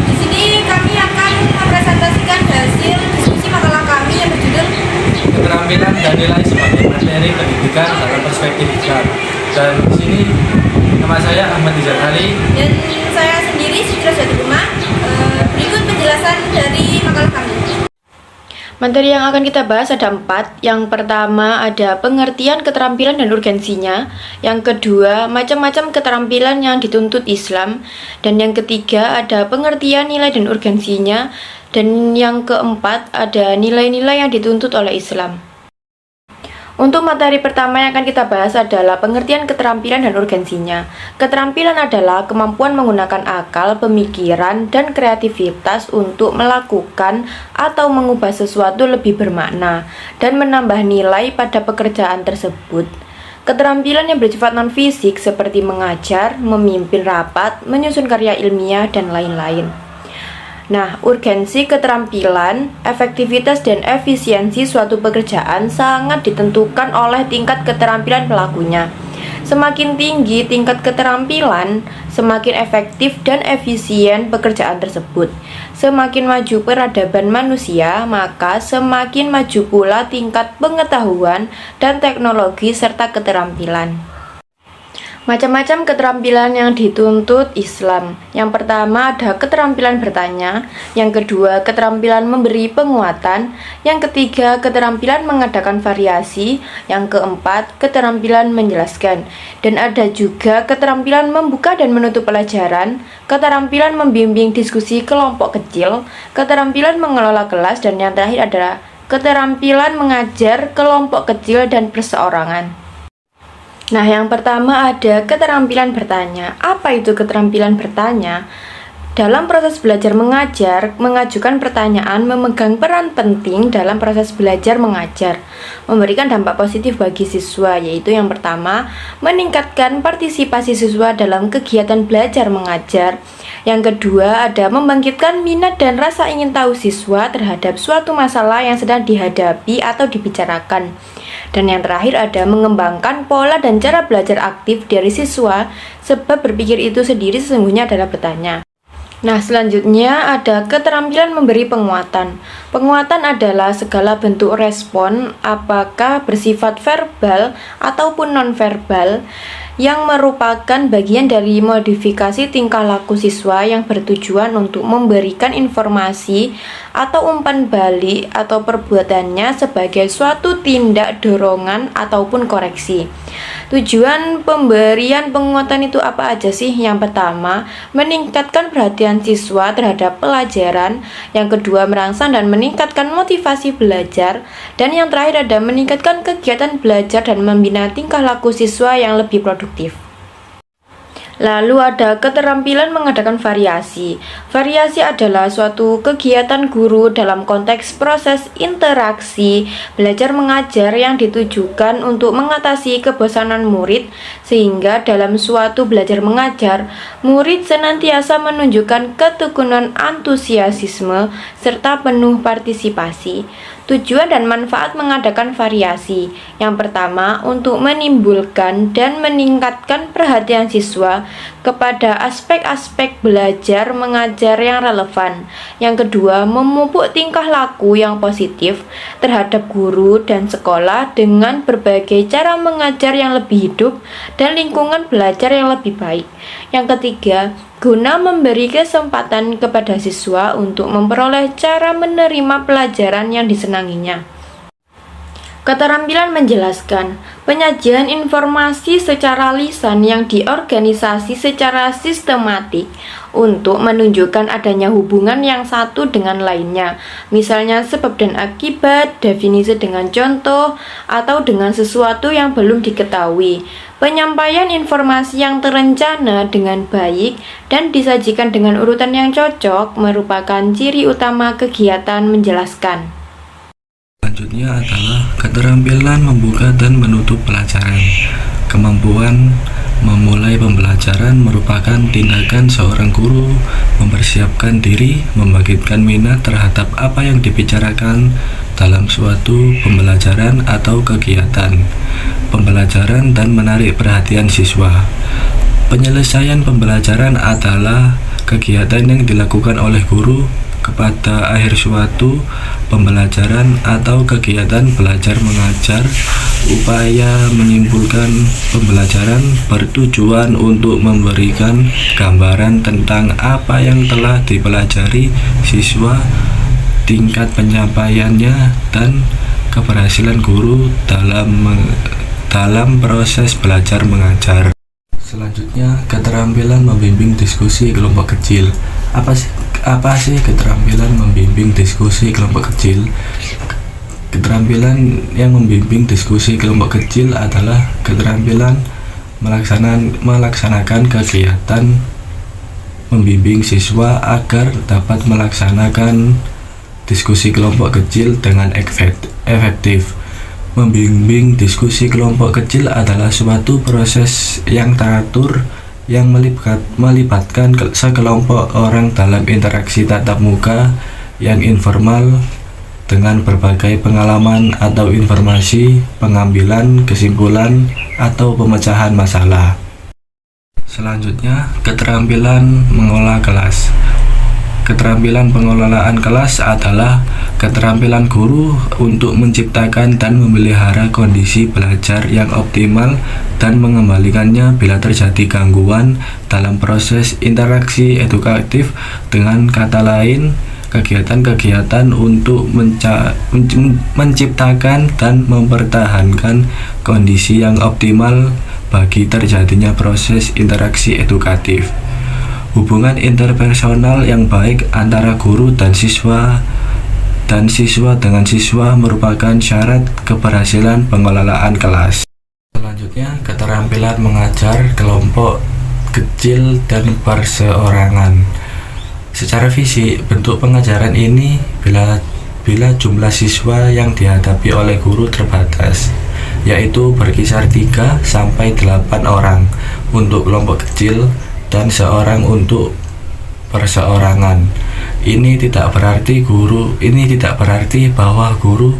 Di sini kami akan mempresentasikan hasil diskusi makalah kami yang berjudul Keterampilan dan Nilai sebagai Materi Pendidikan dalam Perspektif Islam. Dan di sini nama saya Ahmad Izar Ali. Dan saya sendiri Citra Jatibuma. Berikut penjelasan dari makalah kami. Materi yang akan kita bahas ada 4. Yang pertama ada pengertian keterampilan dan urgensinya. Yang kedua, macam-macam keterampilan yang dituntut Islam. Dan yang ketiga ada pengertian nilai dan urgensinya. Dan yang keempat ada nilai-nilai yang dituntut oleh Islam. Untuk materi pertama yang akan kita bahas adalah pengertian keterampilan dan urgensinya. Keterampilan adalah kemampuan menggunakan akal, pemikiran, dan kreativitas untuk melakukan atau mengubah sesuatu lebih bermakna dan menambah nilai pada pekerjaan tersebut. Keterampilan yang bersifat non-fisik seperti mengajar, memimpin rapat, menyusun karya ilmiah, dan lain-lain. Nah, urgensi keterampilan, efektivitas dan efisiensi suatu pekerjaan sangat ditentukan oleh tingkat keterampilan pelakunya. Semakin tinggi tingkat keterampilan, semakin efektif dan efisien pekerjaan tersebut. Semakin maju peradaban manusia, maka semakin maju pula tingkat pengetahuan dan teknologi serta keterampilan. Macam-macam keterampilan yang dituntut Islam. Yang pertama ada keterampilan bertanya, yang kedua keterampilan memberi penguatan, yang ketiga keterampilan mengadakan variasi, yang keempat keterampilan menjelaskan, dan ada juga keterampilan membuka dan menutup pelajaran, keterampilan membimbing diskusi kelompok kecil, keterampilan mengelola kelas, dan yang terakhir adalah keterampilan mengajar kelompok kecil dan perseorangan. Nah, yang pertama ada keterampilan bertanya. Apa itu keterampilan bertanya? Dalam proses belajar mengajar, mengajukan pertanyaan memegang peran penting dalam proses belajar mengajar, memberikan dampak positif bagi siswa, yaitu yang pertama, meningkatkan partisipasi siswa dalam kegiatan belajar mengajar. Yang kedua, ada membangkitkan minat dan rasa ingin tahu siswa terhadap suatu masalah yang sedang dihadapi atau dibicarakan. Dan yang terakhir ada mengembangkan pola dan cara belajar aktif dari siswa, sebab berpikir itu sendiri sesungguhnya adalah bertanya. Nah, selanjutnya ada keterampilan memberi penguatan. Penguatan adalah segala bentuk respon, apakah bersifat verbal ataupun nonverbal, yang merupakan bagian dari modifikasi tingkah laku siswa yang bertujuan untuk memberikan informasi atau umpan balik atau perbuatannya sebagai suatu tindak dorongan ataupun koreksi. Tujuan pemberian penguatan itu apa aja sih? Yang pertama, meningkatkan perhatian siswa terhadap pelajaran. Yang kedua, merangsang dan meningkatkan motivasi belajar. Dan yang terakhir ada meningkatkan kegiatan belajar dan membina tingkah laku siswa yang lebih produktif. Lalu ada keterampilan mengadakan variasi. Variasi adalah suatu kegiatan guru dalam konteks proses interaksi belajar mengajar yang ditujukan untuk mengatasi kebosanan murid, sehingga dalam suatu belajar mengajar, murid senantiasa menunjukkan ketekunan antusiasme serta penuh partisipasi. Tujuan dan manfaat mengadakan variasi. Yang pertama, untuk menimbulkan dan meningkatkan perhatian siswa kepada aspek-aspek belajar mengajar yang relevan. Yang kedua, memupuk tingkah laku yang positif terhadap guru dan sekolah dengan berbagai cara mengajar yang lebih hidup dan lingkungan belajar yang lebih baik. Yang ketiga, guna memberi kesempatan kepada siswa untuk memperoleh cara menerima pelajaran yang disenanginya. Keterampilan menjelaskan, penyajian informasi secara lisan yang diorganisasi secara sistematik untuk menunjukkan adanya hubungan yang satu dengan lainnya, misalnya sebab dan akibat, definisi dengan contoh, atau dengan sesuatu yang belum diketahui. Penyampaian informasi yang terencana dengan baik dan disajikan dengan urutan yang cocok merupakan ciri utama kegiatan menjelaskan. Selanjutnya adalah keterampilan membuka dan menutup pelajaran. Kemampuan memulai pembelajaran merupakan tindakan seorang guru mempersiapkan diri, membangkitkan minat terhadap apa yang dibicarakan dalam suatu pembelajaran atau kegiatan pembelajaran dan menarik perhatian siswa. Penyelesaian pembelajaran adalah kegiatan yang dilakukan oleh guru kepada akhir suatu pembelajaran atau kegiatan belajar mengajar. Upaya menyimpulkan pembelajaran bertujuan untuk memberikan gambaran tentang apa yang telah dipelajari siswa, tingkat penyampaiannya, dan keberhasilan guru dalam proses belajar mengajar. Selanjutnya, keterampilan membimbing diskusi kelompok kecil. Apa sih keterampilan membimbing diskusi kelompok kecil? Keterampilan yang membimbing diskusi kelompok kecil adalah keterampilan melaksanakan kegiatan membimbing siswa agar dapat melaksanakan diskusi kelompok kecil dengan efektif. Membimbing diskusi kelompok kecil adalah suatu proses yang teratur yang melibatkan sekelompok orang dalam interaksi tatap muka yang informal dengan berbagai pengalaman atau informasi, pengambilan kesimpulan, atau pemecahan masalah. Selanjutnya, keterampilan mengolah kelas. Keterampilan pengelolaan kelas adalah keterampilan guru untuk menciptakan dan memelihara kondisi belajar yang optimal dan mengembalikannya bila terjadi gangguan dalam proses interaksi edukatif. Dengan kata lain, kegiatan-kegiatan untuk menciptakan dan mempertahankan kondisi yang optimal bagi terjadinya proses interaksi edukatif. Hubungan interpersonal yang baik antara guru dan siswa dengan siswa merupakan syarat keberhasilan pengelolaan kelas. Selanjutnya, keterampilan mengajar kelompok kecil dan perseorangan. Secara fisik, bentuk pengajaran ini bila jumlah siswa yang dihadapi oleh guru terbatas, yaitu berkisar 3 sampai 8 orang untuk kelompok kecil dan seorang untuk perseorangan. Ini tidak berarti bahwa guru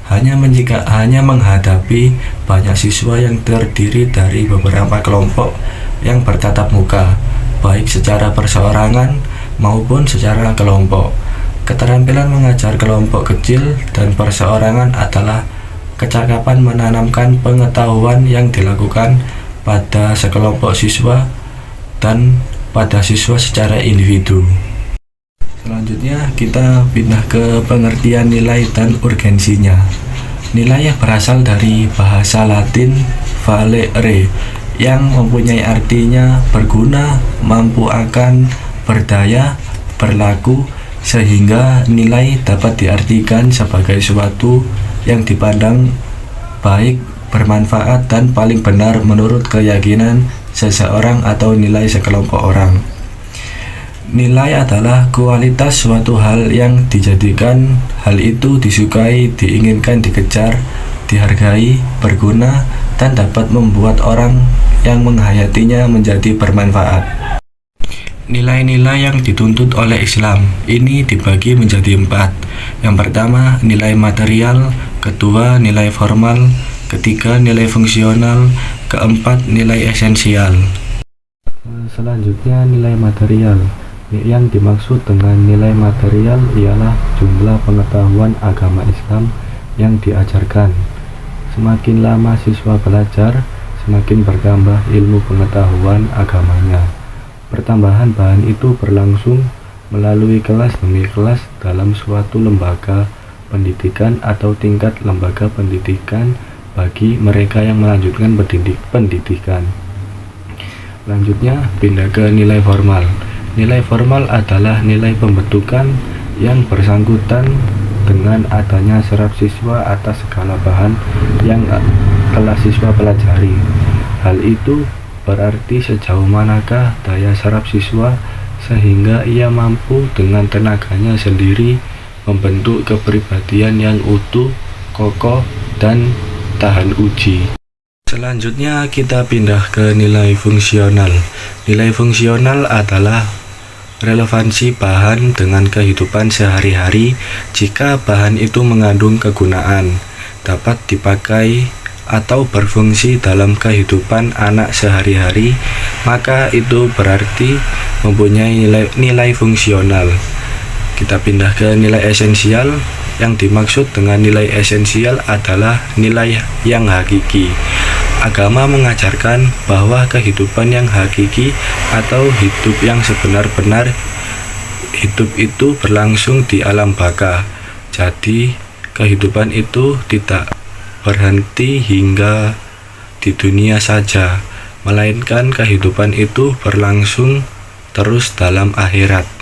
hanya menghadapi banyak siswa yang terdiri dari beberapa kelompok yang bertatap muka, baik secara perseorangan maupun secara kelompok. Keterampilan mengajar kelompok kecil dan perseorangan adalah kecakapan menanamkan pengetahuan yang dilakukan pada sekelompok siswa dan pada siswa secara individu. Selanjutnya, kita pindah ke pengertian nilai dan urgensinya. Nilai yang berasal dari bahasa Latin valere yang mempunyai artinya berguna, mampu akan, berdaya, berlaku, sehingga nilai dapat diartikan sebagai sesuatu yang dipandang baik, bermanfaat, dan paling benar menurut keyakinan seseorang atau nilai sekelompok orang. Nilai adalah kualitas suatu hal yang dijadikan hal itu disukai, diinginkan, dikejar, dihargai, berguna, dan dapat membuat orang yang menghayatinya menjadi bermanfaat. Nilai-nilai yang dituntut oleh Islam ini dibagi menjadi 4. Yang pertama, nilai material. Kedua, nilai formal. Ketiga, nilai fungsional. Keempat, nilai esensial. Selanjutnya, nilai material. Yang dimaksud dengan nilai material ialah jumlah pengetahuan agama Islam yang diajarkan. Semakin lama siswa belajar, semakin bertambah ilmu pengetahuan agamanya. Pertambahan bahan itu berlangsung melalui kelas demi kelas dalam suatu lembaga pendidikan atau tingkat lembaga pendidikan bagi mereka yang melanjutkan pendidikan. Selanjutnya, pindah ke nilai formal. Nilai formal adalah nilai pembentukan yang bersangkutan dengan adanya serap siswa atas segala bahan yang telah siswa pelajari. Hal itu berarti sejauh manakah daya serap siswa sehingga ia mampu dengan tenaganya sendiri membentuk kepribadian yang utuh, kokoh, dan tahan uji. Selanjutnya kita pindah ke nilai fungsional. Nilai fungsional adalah relevansi bahan dengan kehidupan sehari-hari jika bahan itu mengandung kegunaan, dapat dipakai atau berfungsi dalam kehidupan anak sehari-hari, maka itu berarti mempunyai nilai fungsional. Kita pindah ke nilai esensial. Yang dimaksud dengan nilai esensial adalah nilai yang hakiki. Agama mengajarkan bahwa kehidupan yang hakiki atau hidup yang sebenar-benar hidup itu berlangsung di alam baka. Jadi, kehidupan itu tidak berhenti hingga di dunia saja, melainkan kehidupan itu berlangsung terus dalam akhirat.